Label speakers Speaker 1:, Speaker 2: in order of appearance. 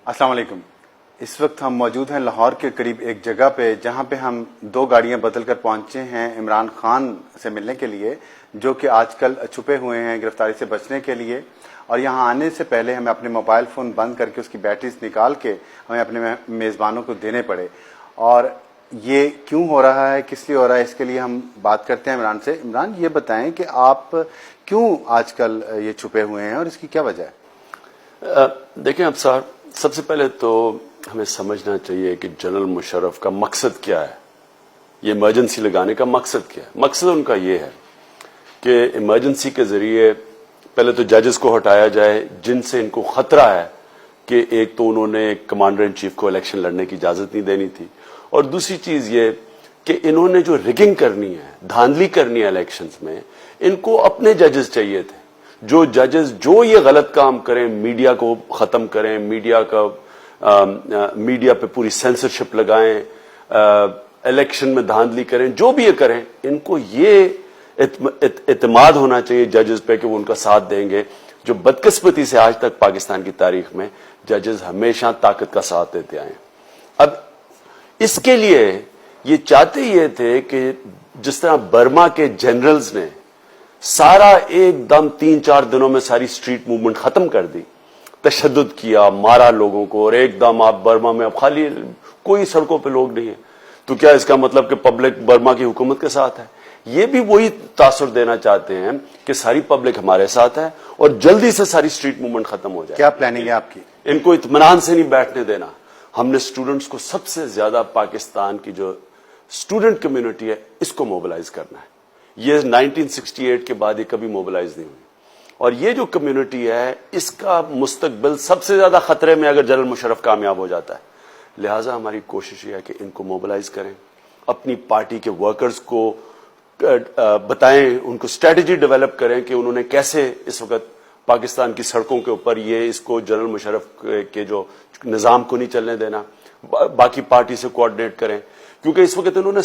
Speaker 1: अस्सलाम वालेकुम। इस वक्त हम मौजूद हैं लाहौर के करीब एक जगह पे, जहां पे हम दो गाड़ियां बदल कर पहुंचे हैं इमरान खान से मिलने के लिए, जो कि आजकल छुपे हुए हैं गिरफ्तारी से बचने के लिए। और यहां आने से पहले हमें अपने मोबाइल फोन बंद करके उसकी बैटरीज निकाल के हमें अपने मेज़बानों को देने पड़े। और ये क्यों हो रहा है, किस लिए हो रहा है, इसके लिए हम बात करते हैं इमरान से। इमरान, ये बताएं कि आप क्यों आजकल ये छुपे हुए हैं और इसकी क्या वजह है?
Speaker 2: देखें अब साहब, सबसे पहले तो हमें समझना चाहिए कि जनरल मुशर्रफ का मकसद क्या है। ये इमरजेंसी लगाने का मकसद क्या है? मकसद उनका ये है कि इमरजेंसी के जरिए पहले तो जजेस को हटाया जाए जिनसे इनको खतरा है कि एक तो उन्होंने कमांडर इन चीफ को इलेक्शन लड़ने की इजाजत नहीं देनी थी, और दूसरी चीज ये कि इन्होंने जो रिगिंग करनी है, धांधली करनी है इलेक्शंस में, इनको अपने जजेस चाहिए थे। जो जजेस जो ये गलत काम करें, मीडिया को खत्म करें, मीडिया पे पूरी सेंसरशिप लगाएं, इलेक्शन में धांधली करें, जो भी ये करें, इनको ये इत्मीनान होना चाहिए जजेस पे कि वो उनका साथ देंगे। जो बदकिस्मती से आज तक पाकिस्तान की तारीख में जजेस हमेशा ताकत का साथ देते आए। अब इसके लिए ये चाहते ये थे कि जिस तरह बर्मा के जनरल्स ने सारा एकदम 3-4 दिनों में सारी स्ट्रीट मूवमेंट खत्म कर दी, तशद्दुद किया, मारा लोगों को, और एकदम आप बर्मा में अब खाली कोई सड़कों पे लोग नहीं है, तो क्या इसका मतलब कि पब्लिक बर्मा की हुकूमत के साथ है? ये भी वही तासुर देना चाहते हैं कि सारी पब्लिक हमारे साथ है और जल्दी से सारी स्ट्रीट मूवमेंट खत्म हो जाए।
Speaker 1: क्या प्लानिंग है आपकी? इनको
Speaker 2: इत्मीनान से नहीं बैठने देना। हमने स्टूडेंट्स को, सबसे ज्यादा पाकिस्तान की जो स्टूडेंट कम्युनिटी है, इसको मोबिलाइज करना है। ये 1968 के बाद ये कभी मोबिलाइज नहीं हुई, और ये जो कम्युनिटी है इसका मुस्तकबिल सबसे ज्यादा खतरे में अगर जनरल मुशर्रफ कामयाब हो जाता है। लिहाजा हमारी कोशिश ये है कि इनको मोबिलाइज करें, अपनी पार्टी के वर्कर्स को बताएं, उनको स्ट्रेटेजी डेवलप करें कि उन्होंने कैसे इस वक्त पाकिस्तान की सड़कों के ऊपर ये इसको जनरल मुशर्रफ के जो निजाम को नहीं चलने देना। बाकी पार्टी से कोऑर्डिनेट करें, क्योंकि इस वक्त इन्होंने